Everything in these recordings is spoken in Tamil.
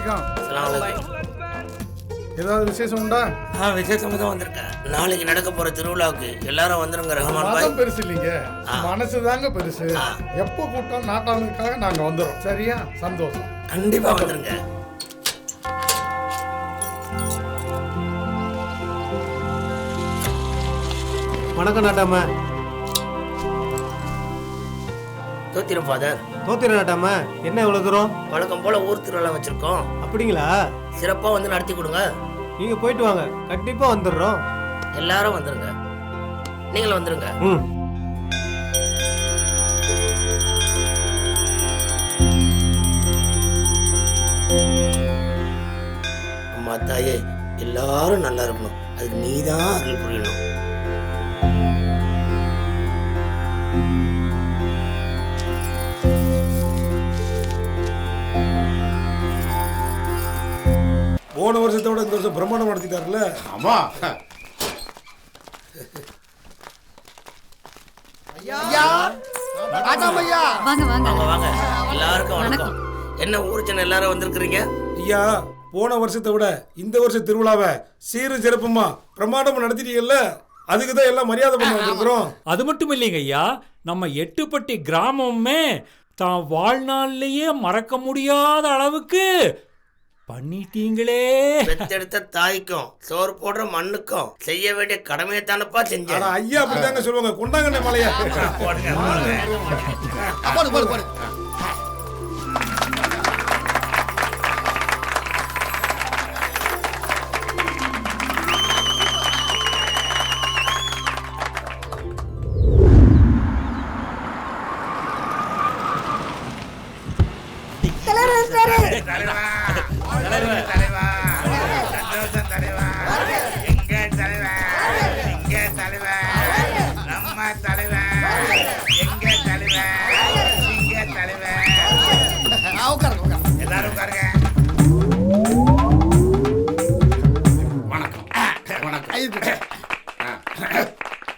அலைக்கும். ஏதாவது விசேஷம் உண்டா? விசேஷமா தான் வந்திருக்கேன். நாளைக்கு நடக்க போற திருவிழாவுக்கு எல்லாரும் வந்துருங்க. ரஹ்மான் பாய் பெருசு இல்லைங்க, மனசு தாங்க பெருசு. எப்போ கூட்டம் நாட்டாளுக்காக நாங்க வந்துடும். சரியா? சந்தோஷம். கண்டிப்பா வந்துருங்க. வணக்கம் நாட்டாம. தோத்திரம் ஃபாதர். தோத்திரம் நாட்டாம. என்ன இவ்வளவு தூரம்? வழக்கம் போல ஊர் திருவிழா வச்சிருக்கோம். அப்படிங்களா? சிறப்பா வந்து நடத்தி கொடுங்க. நீங்க போயிட்டு வாங்க, கண்டிப்பா வந்துடுறோம். எல்லாரும் வந்துருங்க. நீங்களும் வந்துருங்க. அம்மா தாயே, எல்லாரும் நல்லா இருக்கணும். அதுக்கு நீதான் அருள் புரியணும். போன வருஷத்தோட இந்த வருஷம் பிரம்மாண்டம் நடத்திட்டாருல்ல? ஆமா. வாங்க. எல்லாருக்கும் வணக்கம். என்ன ஊர் ஜனம் எல்லாரும் வந்திருக்கிறீங்க? ஐயா, போன வருஷத்தை விட இந்த வருஷம் திருவிழாவை சீரும் சிறப்புமா பிரம்மாண்டமா நடத்திட்டீங்கல்ல, அதுக்கு தான் எல்லாம் மரியாதை பண்ண வந்திருக்கிறோம். அது மட்டும் இல்லைங்க ஐயா, நம்ம எட்டுப்பட்டி கிராமமே தான் வாழ்நாள்லயே மறக்க முடியாத அளவுக்கு பண்ணிட்டீங்களே. பெத்தெடுத்த தாய்க்கும் சோறு போடுற மண்ணுக்கும் செய்ய வேண்டிய கடமையை தானப்பா செஞ்சேன். ஐயா அப்படிதாங்க சொல்லுவாங்க. கொண்டாங்கண்ணே மலையா.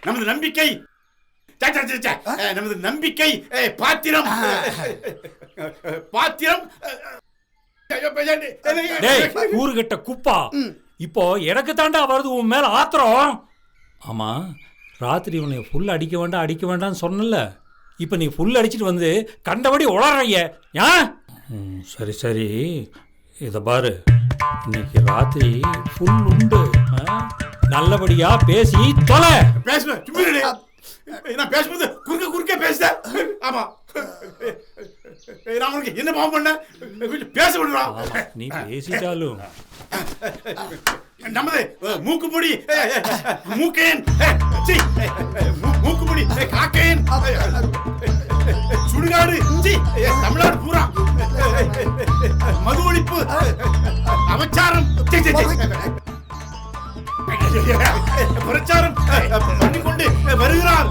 நமது நம்பிக்கை நமது நம்பிக்கை பாத்திரம் பாத்திரம். ஊருகட்ட குப்பா, இப்போ எனக்கு தாண்டா வருது உன் மேல ஆத்திரம். ஆமா, ராத்திரி உன்னை ஃபுல் அடிக்க வேண்டாம்னு சொன்னல, இப்போ நீ ஃபுல் அடிச்சிட்டு வந்து கண்டபடி உளறைய. சரி இதை பாரு, இன்னைக்கு ராத்திரி ஃபுல் உண்டு. நல்லபடியா பேசி தொலை. பேசுவேன். நான் பேசும்போது குறுக்க பேசுறேன். ஆமா, நான் உனக்கு என்ன பாவம் பண்ண? பேச விடுறா. நீ பேசிட்டாலும் நமது மூக்குமுடி மூக்கேன், மூக்குமுடி காக்கேன், சுடுகாடு தமிழ்நாடு பூரா மது ஒழிப்பு அவச்சாரம் பிரச்சாரம் பண்ணிக்கொண்டு வருகிறார்.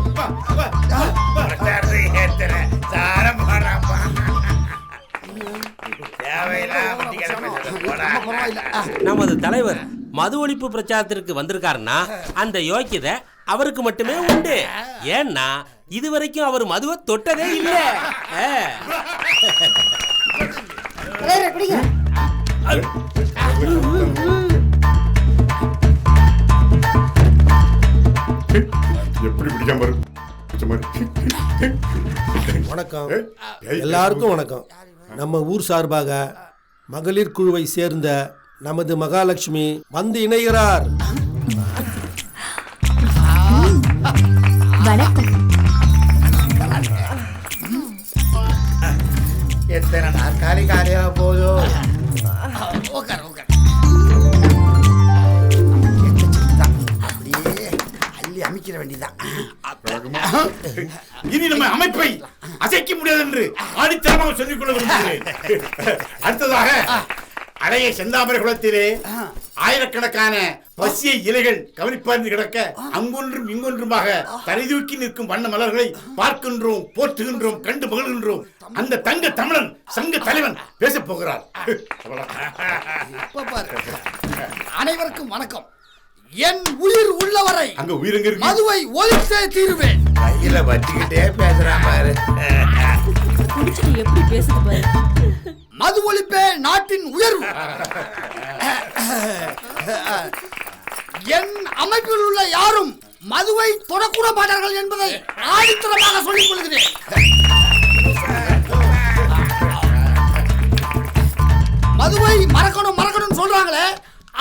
நமது தலைவர் மது ஒழிப்பு பிரச்சாரத்திற்கு வந்திருக்காருன்னா அந்த யோக்கியதை அவருக்கு மட்டுமே உண்டு. ஏன்னா இதுவரைக்கும் அவர் மதுவை தொட்டதே இல்லை. வணக்கம் எல்லாருக்கும் வணக்கம். நம்ம ஊர் சார்பாக மகளிர் குழுவை சேர்ந்த நமது மகாலட்சுமி வந்து இணைகிறார். எத்தனை நாற்காலி காலியா போதும். அப்படியே அள்ளி அமைக்கிற வேண்டியதான். இனி நம்ம அமைப்பை அசைக்க முடியாது என்று ஆணித்தரமாக சொல்லிக் கொள்ள விரும்புகிறேன். அடுத்ததாக அடைய செந்தாமரை குளத்திலே ஆயிரக்கணக்கான பசிய இலைகள் கவனிப்பார்ந்து கிடக்க அங்கொன்றும் இங்கொன்றுமாக தலை தூக்கி நிற்கும் வண்ண மலர்களை பார்க்கின்றோம், போற்றுகின்றோம், கண்டு மகிழ்கின்றோம். அந்த தங்க தமிழன் சங்க தலைவன் பேச போகிறார். அனைவருக்கும் வணக்கம். என் உயிர் உள்ளவரை அங்க உயிரங்க மதுவை ஒழித்தே தீருவேன். கையில வச்சுக்கிட்டே பேசுறான் பாரு. எப்படி பேசுது பாரு. மது ஒழிப்பே நாட்டின் உயர்வு. என் அமைப்பில் உள்ள யாரும் மதுவை தொடக்கூட மாட்டார்கள் என்பதை ஆணித்தரமாக சொல்லிக் கொள்கிறேன். மதுவை மறக்கணும் சொல்றாங்களே,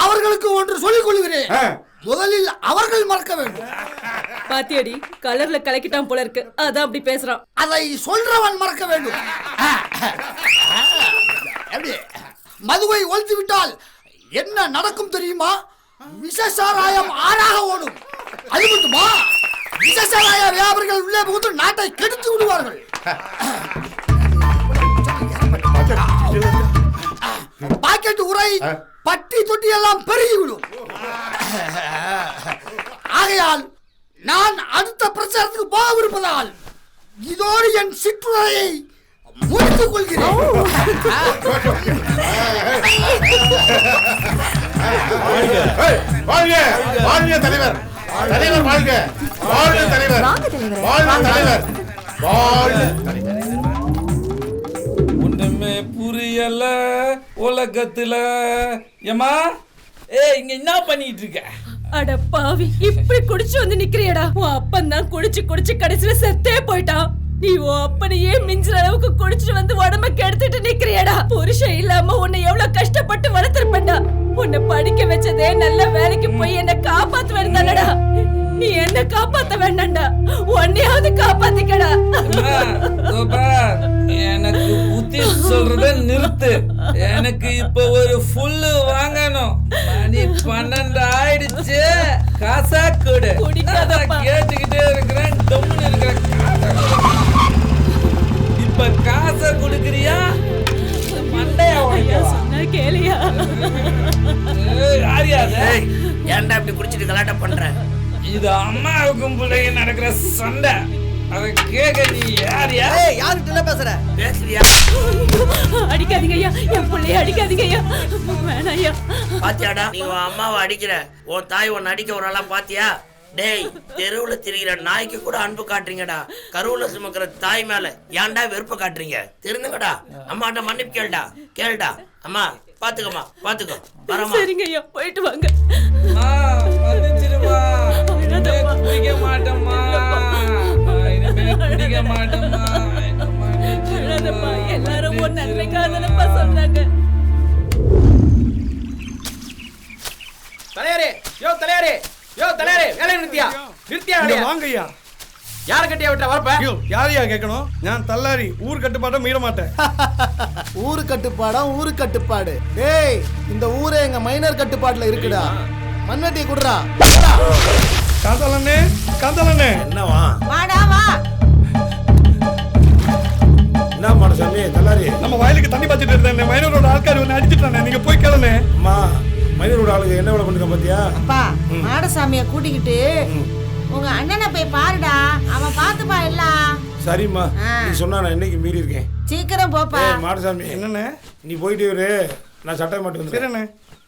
அவர்களுக்கு ஒன்று சொல்லிக் கொள்கிறேன். முதலில் அவர்கள் மறக்க வேண்டும். பாத்தியடி, கலர்ல கலக்கிட்டான் போல இருக்கு, அதான் அப்படி பேசுறான். அதை சொல்றவன் மறக்க வேண்டும். மதுவை ஒழித்து விட்டால் என்ன நடக்கும் தெரியுமா? விஷசாராயம் ஆறாக ஓடும். அது மட்டுமா, விஷசாராய வியாபாரிகள் உள்ளே புகுந்து நாட்டை கெடுத்து விடுவார்கள். பாக்கெட் உரை பட்டி தொட்டி எல்லாம் பெருகிவிடும். ஆகையால் நான் அடுத்த பிரச்சாரத்துக்கு போகவிருப்பதால் இதோடு என் சிற்றுரையை முடித்துக் கொள்கிறேன். தலைவர் தலைவர் வாழ்க, வாழ்க தலைவர், வாழ்க தலைவர், வாழ்க தலைவர். ஒண்ணுமே புரியல உலகத்துல. ஏமா இங்க என்ன பண்ணிட்டு இருக்க? அட பாவி, இப்படி குடிச்சு வந்து நிக்கிறியடா. உன் அப்பன் தான் குடிச்சு கடைசியில செத்தே போயிட்டான். நீ உன் அப்பனையே மிஞ்சுற அளவுக்கு குடிச்சு வந்து உடம்ப கெடுத்துட்டு நிக்கிறியடா. புருஷன் இல்லாம உன்னை எவ்வளவு கஷ்டப்பட்டு வளர்த்திருப்பேன்டா. உன்னை படிக்க வச்சதே நல்ல வேலைக்கு போய் என்ன காப்பாத்த வேண்டாம்டா. நீ என்ன காப்பாத்த வேண்டாம்டா, உன்னையாவது காப்பாத்திக்கடா. எனக்கு புத்தி சொல்றத நிறுத்து. எனக்கு இப்ப ஒரு ஃபுல்லு வாங்கணும். மணி 12 ஆயிடுச்சு. காசா கொடு. கேட்டுக்கிட்டே இருக்கிறேன், டம்னு இருக்கிறேன். இப்ப காசை கொடுக்கறியா? மண்டையா சொன்னா கேளியா? ஏன்டா இப்படி குடிச்சிட்டு கலாட்ட பண்ற? இது அம்மாவுக்கும் பிள்ளைங்க நடக்கிற சண்டை. அத கேட்க நீ யாரியா? யாருக்கிட்ட பேசுற? பேசுறியா? அடிக்காதீங்க ஐயா, என் பிள்ளைய அடிக்காதீங்க ஐயா. வேணாம் ஐயா. பாத்தியாடா, நீ உன் அம்மாவை அடிக்கிற, உன் தாய் உன்னை அடிக்க ஒரு ஆளா பாத்தியா? டேய், தெருவுல திரிகிற நாய்க்கு கூட அன்பு காட்டுறீங்கடா. கருவுல சுமக்கிற தாய் மேல ஏன்டா வெறுப்ப காட்டுறீங்க? தெரிந்துங்கடா. அம்மாட்ட மன்னிப்பு கேளுடா. அம்மா பாத்துக்கம்மா, பாத்துக்கோ. வரமா? சரிங்க ஐயா, போயிட்டு வாங்க. மன்னிச்சிடுமா. குடிக்க மாட்டேம்மா. குடிக்க மாட்டேம்மா. எல்லாரும் ஒரு நன்மைக்காக தானப்பா சொன்னாங்க. தலையாரே, வேலை நிறுத்தியா? வாங்கய்யா. யார கட்டியா விட்ட வரப்ப? யாரையா கேட்கணும்? நான் தள்ளாரி, ஊர் கட்டுப்பாட்டை மீற மாட்டேன். ஊரு கட்டுப்பாடு. டேய், இந்த ஊரே எங்க மைனர் கட்டுப்பாட்டுல இருக்குடா. மண்வெட்டி குடுறா. காந்தலண்ணே. என்னவா? வாடா வா. என்ன மாடசாமி தள்ளாரி? நம்ம வயலுக்கு தண்ணி பாய்ச்சிட்டு இருந்தேன். மைனரோட ஆட்கார் வந்து அடிச்சுட்டானே. நீங்க போய் கேளுனே. அம்மா, மைனரோட ஆளுங்க என்ன வேலை பண்ணிருக்க பாத்தியா? அப்பா, மாடசாமிய கூட்டிக்கிட்டு உங்க அண்ணனை போய் பாருடா. அவன் பாத்துப்பா எல்லாம். சரிம்மா, நீ சொன்னா நான் இன்னைக்கு மீறி இருக்கேன். சீக்கிரம் போப்பா. மாடசாமி, என்னண்ணே நீ போயிட்டு இரு, நான் சட்டை மாட்டு வந்து. சரிண்ணே.